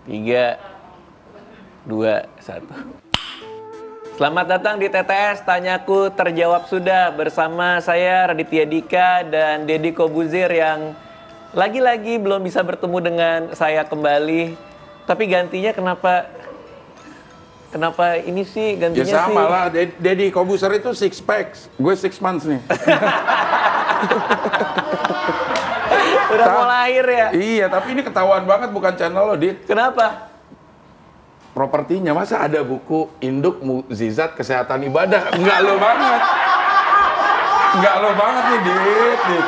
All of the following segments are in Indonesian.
3, 2, 1. Selamat datang di TTS Tanyaku Terjawab Sudah bersama saya Raditya Dika dan Deddy Kobuzir yang lagi-lagi belum bisa bertemu dengan saya kembali. Tapi gantinya kenapa ini sih gantinya sih? Ya sama lah, Deddy Kobuzir itu 6 packs, gue 6 months nih. Udah mau lahir ya? Iya, tapi ini ketahuan banget bukan channel lo, Dit. Kenapa? Propertinya, masa ada buku Induk Mukjizat Kesehatan Ibadah? Enggak lo banget. Enggak lo banget nih, Dit.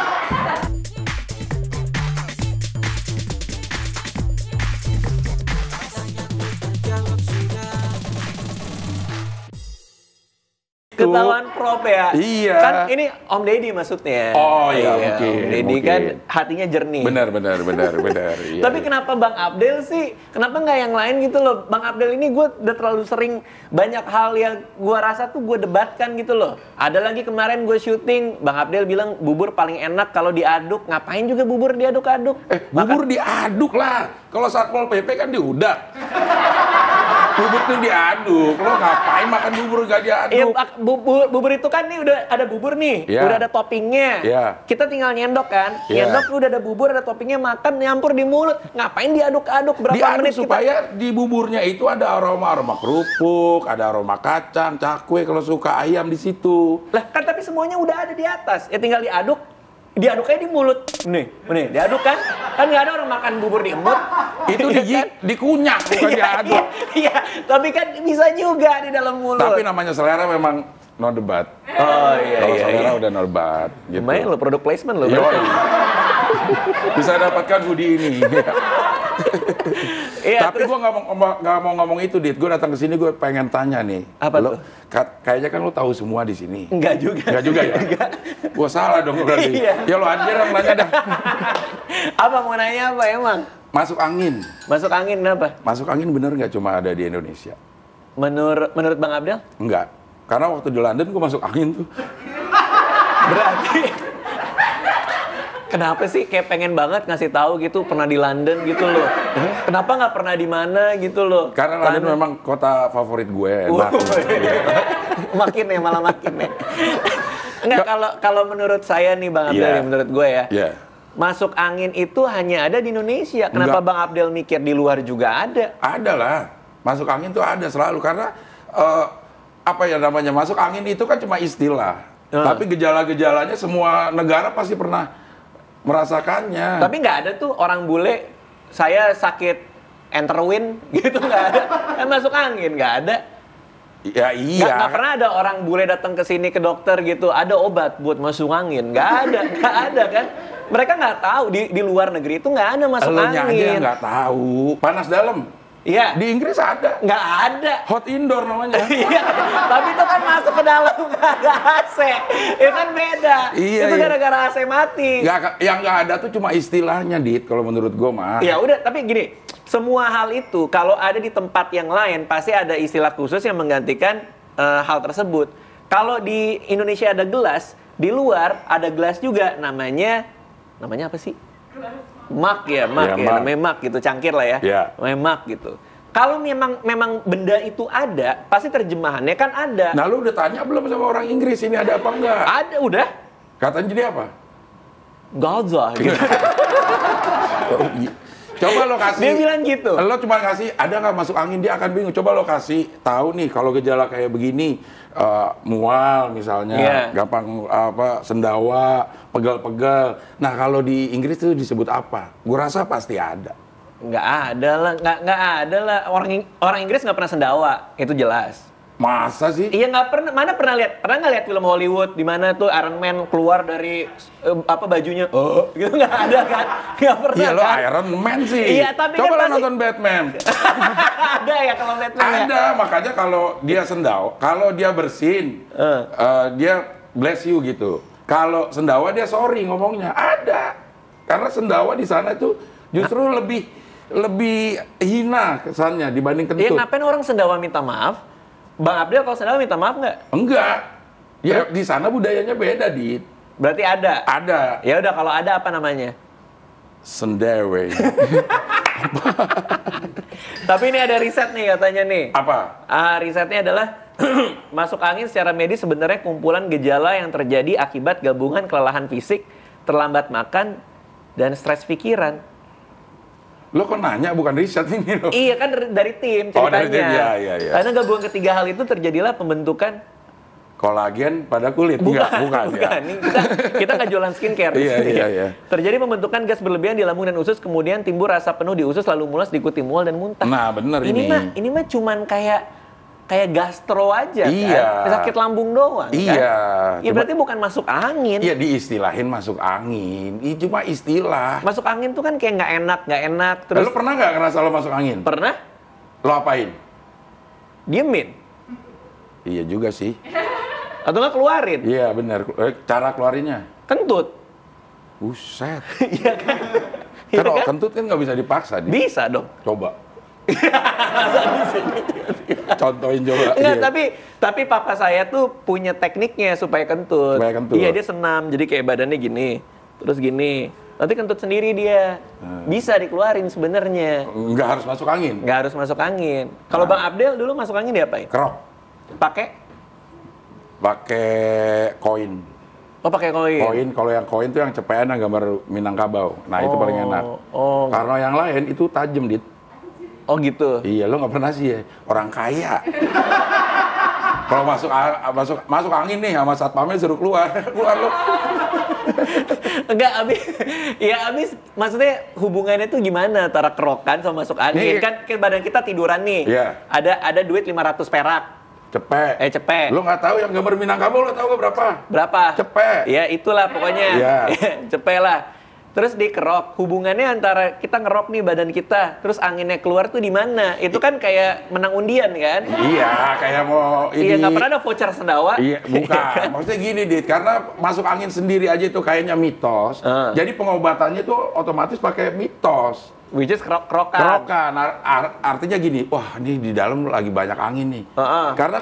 Ketahuan prop ya? Iya. Kan ini Om Deddy maksudnya. Oh iya, mungkin. Om Deddy kan hatinya jernih. Benar. Iya. Tapi kenapa Bang Abdel sih? Kenapa nggak yang lain gitu loh? Bang Abdel ini gue udah terlalu sering banyak hal yang gue rasa tuh gue debatkan gitu loh. Ada lagi kemarin gue syuting, Bang Abdel bilang bubur paling enak kalau diaduk. Ngapain juga bubur diaduk-aduk? Bubur diaduk lah. Kalau Satpol PP kan diudak. Bubur tuh diaduk. Lo ngapain makan bubur gak diaduk? Iya, bubur itu kan nih udah ada bubur nih, udah ada toppingnya. Kita tinggal nyendok kan, nyendok udah ada bubur, ada toppingnya, makan nyampur di mulut. Ngapain diaduk-aduk berapa diaduk menit supaya di buburnya itu ada aroma kerupuk, ada aroma kacang, cakwe kalau suka ayam di situ. Lah kan tapi semuanya udah ada di atas, ya tinggal diaduk. Diaduknya di mulut, nih, diaduk kan nggak ada orang makan bubur di emut. Itu dikunyak bukan diaduk. Iya, tapi kan bisa juga di dalam mulut. Tapi namanya selera memang no debat. Oh iya. Kalau selera udah no debat. Gitu. Lumayan lo produk placement lo. Bisa dapatkan hoodie ini. Iya, tapi gue nggak mau ngomong itu, Dit. Gue datang ke sini gue pengen tanya nih. Apa tuh? Kayaknya kan lo tahu semua di sini. Enggak juga ya? Gue salah dong berarti. Iya. Ya lo aja yang nanya dah. Apa mau nanya apa emang? Masuk angin. Masuk angin kenapa? Masuk angin bener nggak cuma ada di Indonesia? Menurut Bang Abdel? Enggak. Karena waktu di London gue masuk angin tuh. Berarti kenapa sih kayak pengen banget ngasih tahu gitu pernah di London gitu loh? Kenapa nggak pernah di mana gitu loh? Karena London memang kota favorit gue. Makin ya. Enggak, kalau menurut saya nih Bang Abdel, nih, menurut gue ya. Masuk angin itu hanya ada di Indonesia. Kenapa Bang Abdel mikir di luar juga ada? Ada lah. Masuk angin tuh ada selalu karena apa ya namanya? Masuk angin itu kan cuma istilah. Tapi gejala-gejalanya semua negara pasti pernah merasakannya. Tapi nggak ada tuh orang bule, saya sakit enterwin gitu, nggak ada. Kan masuk angin, nggak ada. Ya iya. Nggak pernah ada orang bule datang ke sini ke dokter gitu, ada obat buat masuk angin. Nggak ada kan. Mereka nggak tahu, di luar negeri itu nggak ada masuk angin. Elunya aja nggak tahu. Panas dalam. Iya. Di Inggris ada. Nggak ada. Hot indoor namanya. Iya. Tapi itu kan masuk ke dalam nggak ada AC. Itu kan beda. Iya, itu gara-gara AC mati. Yang nggak ada tuh cuma istilahnya, Dit. Kalau menurut gue mah. Ya udah, tapi gini. Semua hal itu kalau ada di tempat yang lain pasti ada istilah khusus yang menggantikan hal tersebut. Kalau di Indonesia ada gelas, di luar ada gelas juga namanya apa sih? Mug ya, namanya mug gitu, cangkir lah ya. Namanya mug gitu. Kalau memang benda itu ada, pasti terjemahannya kan ada. Nah, lu udah tanya belum sama orang Inggris ini ada apa enggak? Ada, udah. Katanya jadi apa? Gaza gitu. Coba lo kasih. Dia bilang gitu. Lo cuma kasih, ada nggak masuk angin, dia akan bingung. Coba lo kasih tahu nih kalau gejala kayak begini, mual misalnya, gampang sendawa, pegal-pegal. Nah kalau di Inggris itu disebut apa? Gue rasa pasti ada. Nggak ada lah, nggak ada lah. Orang Inggris nggak pernah sendawa, itu jelas. Masa sih? Iya nggak pernah. Mana pernah nggak lihat film Hollywood di mana tuh Iron Man keluar dari bajunya? Oh, gitu nggak ada kan? Nggak pernah. Iya lo kan? Iron Man sih. Iya tapi coba kan lo nonton Batman. Ada ya kalau Batman. Ada, makanya kalau dia sendawa, kalau dia bersin, dia bless you gitu. Kalau sendawa dia sorry ngomongnya. Ada, karena sendawa di sana tuh justru lebih hina kesannya dibanding kentut. Iya ngapain orang sendawa minta maaf? Bang Abdel kalau sendawa minta maaf nggak? Enggak. Ya di sana budayanya beda, Dit. Berarti ada? Ada. Ya udah kalau ada apa namanya? Sendewe. Tapi ini ada riset nih katanya nih. Apa? Risetnya adalah masuk angin secara medis sebenarnya kumpulan gejala yang terjadi akibat gabungan kelelahan fisik, terlambat makan, dan stres pikiran. Lo kok nanya bukan riset ini lo? Iya kan dari tim ceritanya. Oh, dari tim, ya. Karena gabungan ketiga hal itu terjadilah pembentukan kolagen pada kulit. Bukan. Ya. Ini kita nggak jualan skincare. Iya. Terjadi pembentukan gas berlebihan di lambung dan usus, kemudian timbul rasa penuh di usus, lalu mulas, diikuti mual dan muntah. Nah, bener ini. Ini mah cuman kayak gastro aja iya. kan? Sakit lambung doang iya. kan? Iya, berarti bukan masuk angin. Iya, diistilahin masuk angin. Ini cuma istilah. Masuk angin tuh kan kayak nggak enak. Terus lo pernah nggak ngerasa lo masuk angin? Pernah. Lo apain? Diemin. Iya juga sih. Atau nggak keluarin? Iya benar. Cara keluarinnya? Kentut. Buset. Iya kan? Kan kentut kan nggak bisa dipaksa. Bisa dong. Coba. Contohin coba. Enggak, tapi papa saya tuh punya tekniknya supaya kentut. Iya, dia senam. Jadi kayak badannya gini. Terus gini. Nanti kentut sendiri dia. Bisa dikeluarin sebenarnya. Nggak harus masuk angin. Nggak harus masuk angin. Kalau Bang Abdel dulu masuk angin diapain? Kerok. Pakai koin. Oh, pakai koin. Koin, kalau yang koin tuh yang cepean yang gambar Minangkabau. Nah, itu paling enak. Oh. Karena yang lain itu tajam, Dit. Oh, gitu. Iya, lo nggak pernah sih ya. Orang kaya. Kalau masuk angin nih sama satpamnya suruh keluar lo. Enggak, abis maksudnya hubungannya tuh gimana antara kerokan sama masuk angin? Kan badan kita tiduran nih. Iya. Ada duit 500 perak. Cepet. Lo nggak tahu yang gambar Minangkabau, lo tahu nggak berapa? Berapa? Cepet. Ya itulah pokoknya. Iya. Cepet lah. Terus dikerok. Hubungannya antara kita ngerok nih badan kita, terus anginnya keluar tuh di mana? Itu kan kayak menang undian kan? Iya, kayak mau ini. Iya, nggak pernah ada voucher sendawa. Iya, bukan. Maksudnya gini, Dit, karena masuk angin sendiri aja itu kayaknya mitos. Jadi pengobatannya tuh otomatis pakai mitos. Which is kerokan. Kerokan, artinya gini, wah ini di dalam lagi banyak angin nih. Karena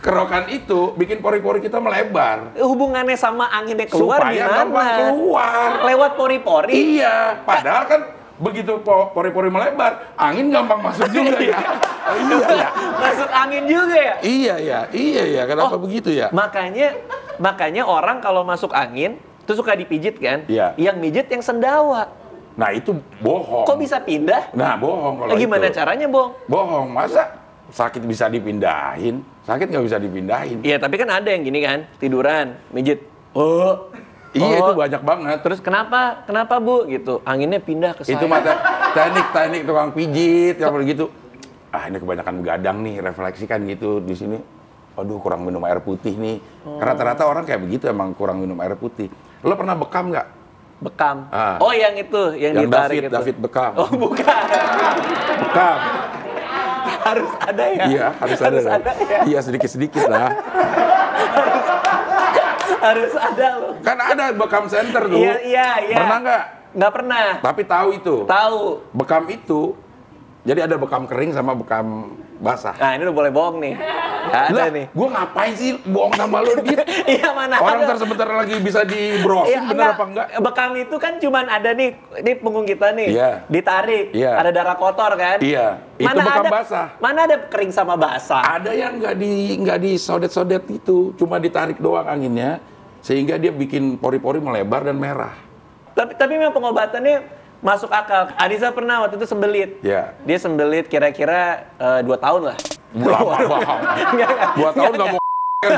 kerokan itu bikin pori-pori kita melebar. Hubungannya sama anginnya keluar supaya gimana? gampang keluar. Lewat pori-pori? Iya, padahal kan begitu pori-pori melebar, angin gampang masuk juga ya. Iya ya. Masuk angin juga ya? Iya ya. Kenapa begitu ya? Makanya orang kalau masuk angin itu suka dipijit kan? Iya. Yang mijit yang sendawa. Nah itu bohong. Kok bisa pindah? Nah bohong kalau gimana itu. Caranya, Bong? Bohong, masa sakit bisa dipindahin? Sakit nggak bisa dipindahin. Iya, tapi kan ada yang gini kan, tiduran, mijit. Iya, itu banyak banget. Terus kenapa Bu? Gitu, anginnya pindah ke saya. Itu mata teknik tukang pijit, yang begitu. Ini kebanyakan begadang nih, refleksikan gitu di sini. Aduh, kurang minum air putih nih. Rata-rata orang kayak begitu, emang kurang minum air putih. Lo pernah bekam nggak? Bekam? Oh, yang itu, yang ditarik itu. David Bekam. Oh, bukan. Bekam. Harus ada ya? Iya, harus ada ya? Iya, sedikit-sedikit lah. Harus ada loh. Kan ada Bekam Center tuh. Iya. Pernah nggak? Nggak pernah. Tapi tahu itu. Tahu. Bekam itu, jadi ada bekam kering sama bekam basah. Nah, ini udah boleh bohong nih. Ada nih. Gue ngapain sih bohong sama lo, Dit? Iya, mana orang ada. Sebentar lagi bisa di browsing, bener apa enggak? Bekam itu kan cuman ada nih, ini punggung kita nih. Iya. Ditarik. Iya. Ada darah kotor kan? Iya. Itu bekam basah. Mana ada kering sama basah? Ada yang nggak disodet-sodet itu, cuma ditarik doang anginnya, sehingga dia bikin pori-pori melebar dan merah. Tapi memang pengobatannya masuk akal. Adisa pernah waktu itu sembelit. Iya. Dia sembelit kira-kira 2 tahun lah. Lama banget. 2 tahun nggak mau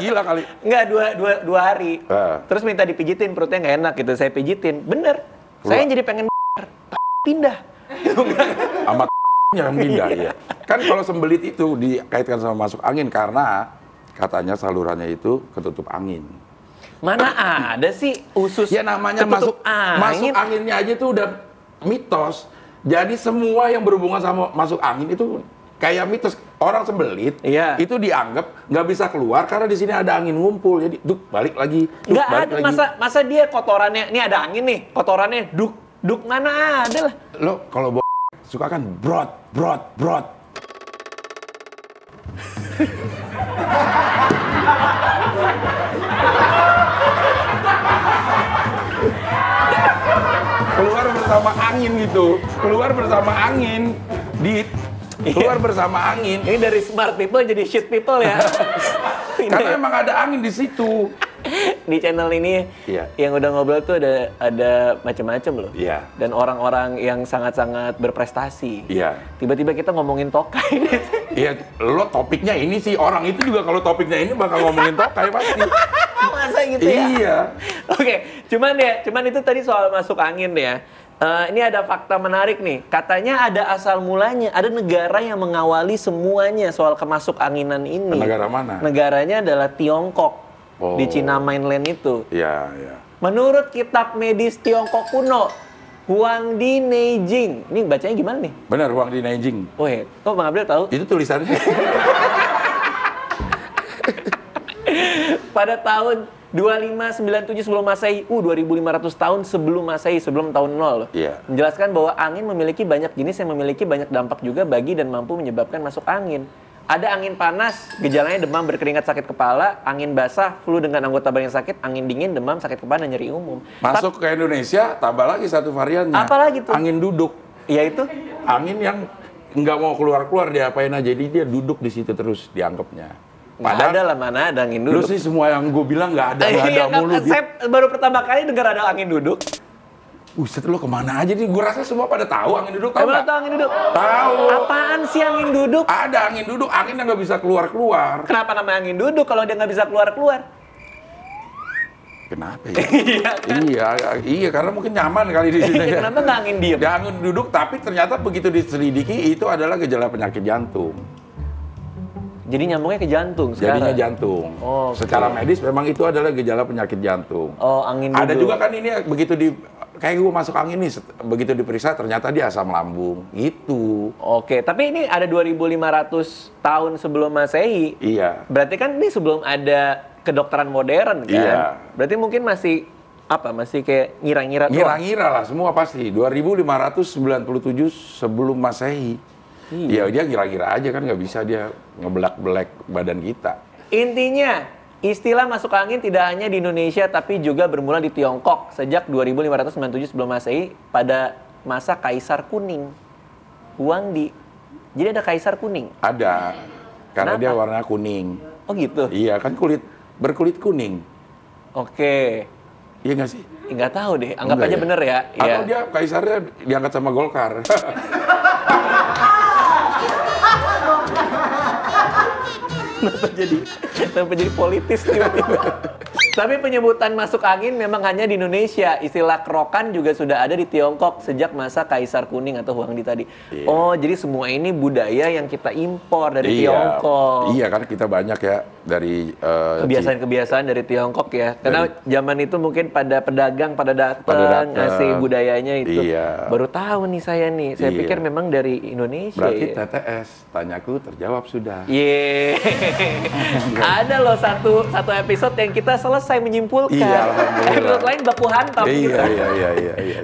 gila kali. Enggak, dua hari. Terus minta dipijitin, perutnya nggak enak gitu. Saya pijitin, bener. Saya jadi pengen pindah. Amat yang pindah ya. Kan kalau sembelit itu dikaitkan sama masuk angin karena katanya salurannya itu ketutup angin. Mana ada sih usus? Ya namanya masuk anginnya aja tuh udah mitos. Jadi semua yang berhubungan sama masuk angin itu kayak mitos. Orang sembelit itu dianggap nggak bisa keluar karena di sini ada angin ngumpul. Jadi balik lagi. Nggak ada masa dia kotorannya. Ini ada angin nih, kotorannya duk mana ada lah. Lo kalau suka kan brot. Keluar bersama angin gitu. Keluar bersama angin. Keluar bersama angin. Ini dari smart people jadi shit people ya. Karena emang ada angin di situ. Di channel ini yang udah ngobrol tuh ada macam-macam loh. Iya. Dan orang-orang yang sangat-sangat berprestasi. Iya. Tiba-tiba kita ngomongin Tokai. Iya, lo topiknya ini sih, orang itu juga kalau topiknya ini bakal ngomongin Tokai pasti. Masa gitu ya? Iya. Oke, cuman itu tadi soal masuk angin ya. Ini ada fakta menarik nih. Katanya ada asal mulanya, ada negara yang mengawali semuanya soal kemasuk anginan ini. Negara mana? Negaranya adalah Tiongkok. Di Cina mainland itu. Iya, iya. Menurut kitab medis Tiongkok kuno, Huangdi Neijing. Ini bacanya gimana nih? Benar, Huangdi Neijing. Oh ya, kok Bang Abdel tahu? Itu tulisannya. Pada tahun 2597 sebelum Masehi, 2500 tahun sebelum Masehi, sebelum tahun 0 loh. Iya. Menjelaskan bahwa angin memiliki banyak jenis yang memiliki banyak dampak juga bagi dan mampu menyebabkan masuk angin. Ada angin panas, gejalanya demam, berkeringat, sakit kepala, angin basah, flu dengan anggota badan yang sakit, angin dingin, demam, sakit kepala, dan nyeri umum. Masuk ke Indonesia, tambah lagi satu variannya. Apa lagi tuh? Angin duduk. Yaitu? Angin yang nggak mau keluar-keluar, diapain aja, jadi dia duduk di situ terus dianggapnya. Padahal ada lah, mana ada angin duduk. Lu sih semua yang gue bilang nggak ada mulu. Saya baru pertama kali dengar ada angin duduk. Buset, lo kemana aja nih? Gue rasa semua pada tahu angin duduk, tahu nggak? Tahu angin duduk? Tahu. Apaan sih angin duduk? Ada angin duduk, angin yang nggak bisa keluar-keluar. Kenapa namanya angin duduk kalau dia nggak bisa keluar-keluar? Kenapa ya? Iya, karena mungkin nyaman kali di sini. Kenapa nggak angin diem? Dia angin duduk, tapi ternyata begitu diselidiki itu adalah gejala penyakit jantung. Jadi nyambungnya ke jantung sekarang? Jadinya jantung. Oh, secara medis memang itu adalah gejala penyakit jantung. Oh, angin duduk. Ada juga kan ini begitu kayak gue masuk angin nih, begitu diperiksa ternyata dia asam lambung, gitu. Oke, tapi ini ada 2500 tahun sebelum Masehi. Iya. Berarti kan ini sebelum ada kedokteran modern kan? Iya. Berarti mungkin masih kayak ngira-ngira doang? Ngira-ngira lah, semua pasti. 2597 sebelum Masehi. Iya, dia ngira-ngira aja kan, nggak bisa dia ngebelak-belek badan kita. Intinya, istilah masuk angin tidak hanya di Indonesia tapi juga bermula di Tiongkok sejak 2597 sebelum Masehi pada masa Kaisar Kuning, Huangdi. Jadi ada Kaisar Kuning? Ada, karena Kenapa? dia warna kuning. Oh gitu? Iya, kan berkulit kuning. Oke. Iya nggak sih? Nggak tahu deh, anggap Enggak aja ya? bener ya. Atau dia kaisarnya diangkat sama Golkar. Kenapa jadi politis tiba-tiba? Tapi penyebutan masuk angin memang hanya di Indonesia. Istilah kerokan juga sudah ada di Tiongkok sejak masa Kaisar Kuning atau Huangdi tadi. Iya. Oh, jadi semua ini budaya yang kita impor dari Tiongkok. Iya, kan kita banyak ya dari Kebiasaan-kebiasaan dari Tiongkok ya. Karena zaman itu mungkin pada pedagang pada datang ngasih budayanya itu. Iya. Baru tahu nih saya nih. Saya pikir memang dari Indonesia. Berarti ya. TTS, tanyaku terjawab sudah. Yeay. Ada loh satu episode yang kita selesai menyimpulkan. Iya, alhamdulillah. Episode lain baku hantam kita. Iya.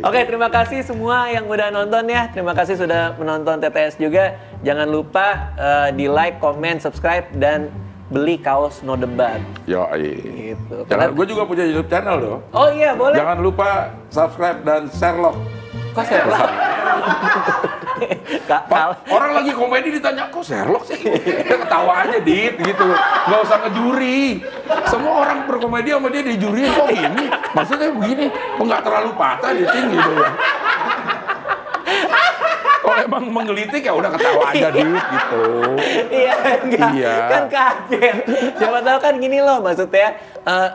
Oke, terima kasih semua yang udah nonton ya. Terima kasih sudah menonton TTS juga. Jangan lupa di like, comment, subscribe, dan beli kaos No Debat. Gitu. Gue juga punya YouTube channel loh. Oh iya, boleh. Jangan lupa subscribe dan Sherlock. Kok Sherlock? Orang lagi komedi ditanya, kok Sherlock sih? Ketawa aja, Dit, gitu. Nggak usah ngejuri. Semua orang berkomedi sama dia dijuriin, kok gini? Maksudnya begini, kok nggak terlalu patah, Ditin, gitu. Kalau emang menggelitik ya udah ketawa aja, Dit, gitu. Iya, enggak. Iya. Kan kaget. Siapa tahu kan gini loh maksudnya.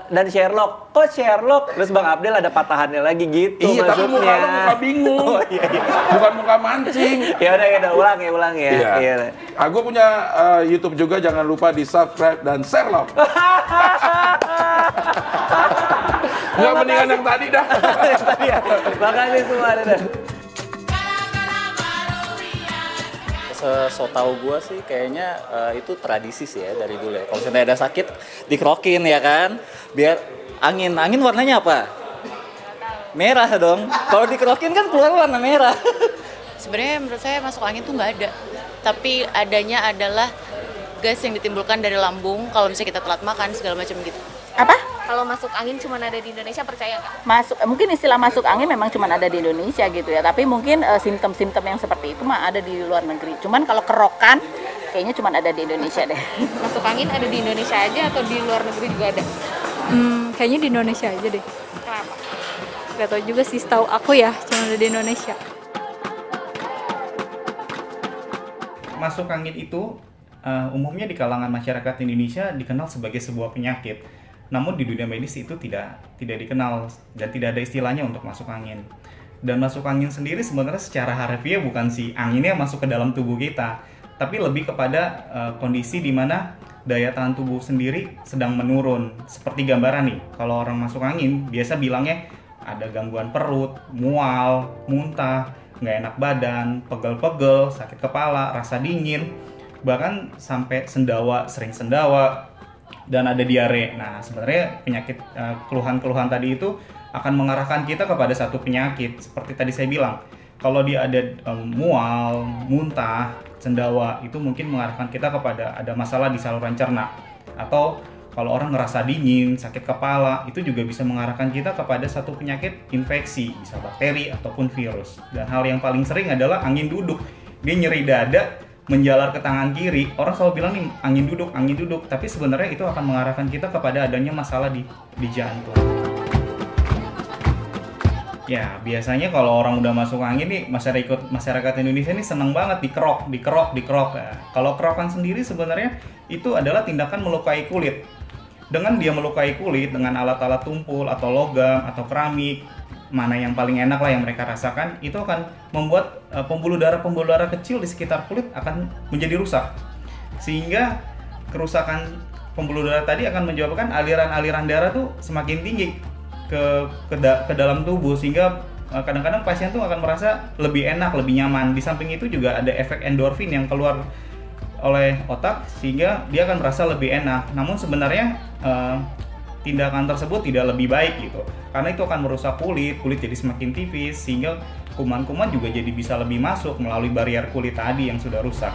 Dan Sherlock, kok Sherlock? Terus Bang Abdel ada patahannya lagi gitu Iya, maksudnya. tapi muka lu muka bingung. Oh, iya. Bukan muka mancing. Ya udah ulang ya. Iya. Gue punya YouTube juga, jangan lupa di subscribe dan Sherlock. Nggak mendingan yang tadi dah. Makasih semua. Dadah. So tau gue sih kayaknya itu tradisi sih ya dari dulu ya. Kalau misalnya ada sakit dikerokin ya kan, biar angin warnanya apa? Merah dong. Kalau dikerokin kan keluar warna merah. Sebenarnya menurut saya masuk angin tuh nggak ada, tapi adanya adalah gas yang ditimbulkan dari lambung kalau misalnya kita telat makan segala macam gitu. Apa? Kalau masuk angin cuma ada di Indonesia, percaya nggak? Mungkin istilah masuk angin memang cuma ada di Indonesia gitu ya, tapi mungkin simptom-simptom yang seperti itu mah ada di luar negeri. Cuman kalau kerokan kayaknya cuma ada di Indonesia deh. Masuk angin ada di Indonesia aja atau di luar negeri juga ada? Kayaknya di Indonesia aja deh. Kenapa? Gak tau juga sih, setahu aku ya cuma ada di Indonesia. Masuk angin itu umumnya di kalangan masyarakat Indonesia dikenal sebagai sebuah penyakit. Namun di dunia medis itu tidak dikenal dan tidak ada istilahnya untuk masuk angin. Dan masuk angin sendiri sebenarnya secara harfiah bukan si anginnya masuk ke dalam tubuh kita, tapi lebih kepada kondisi di mana daya tahan tubuh sendiri sedang menurun. Seperti gambaran nih, kalau orang masuk angin biasa bilangnya ada gangguan perut, mual, muntah, nggak enak badan, pegel-pegel, sakit kepala, rasa dingin, bahkan sampai sering sendawa, dan ada diare. Nah, sebenarnya penyakit keluhan-keluhan tadi itu akan mengarahkan kita kepada satu penyakit. Seperti tadi saya bilang, kalau dia ada mual, muntah, sendawa, itu mungkin mengarahkan kita kepada ada masalah di saluran cerna. Atau kalau orang ngerasa dingin, sakit kepala, itu juga bisa mengarahkan kita kepada satu penyakit infeksi, bisa bakteri ataupun virus. Dan hal yang paling sering adalah angin duduk. Dia nyeri dada, menjalar ke tangan kiri, orang selalu bilang nih angin duduk, tapi sebenarnya itu akan mengarahkan kita kepada adanya masalah di jantung. Ya, biasanya kalau orang udah masuk angin nih, masyarakat Indonesia ini seneng banget dikerok. Nah, kalau kerokan sendiri sebenarnya itu adalah tindakan melukai kulit. Dengan dia melukai kulit dengan alat-alat tumpul atau logam atau keramik, mana yang paling enak lah yang mereka rasakan, itu akan membuat pembuluh darah kecil di sekitar kulit akan menjadi rusak, sehingga kerusakan pembuluh darah tadi akan menyebabkan aliran darah tuh semakin tinggi ke dalam tubuh, sehingga kadang-kadang pasien tuh akan merasa lebih enak, lebih nyaman. Di samping itu juga ada efek endorfin yang keluar oleh otak, sehingga dia akan merasa lebih enak. Namun sebenarnya tindakan tersebut tidak lebih baik gitu, karena itu akan merusak kulit jadi semakin tipis, sehingga kuman-kuman juga jadi bisa lebih masuk melalui barrier kulit tadi yang sudah rusak.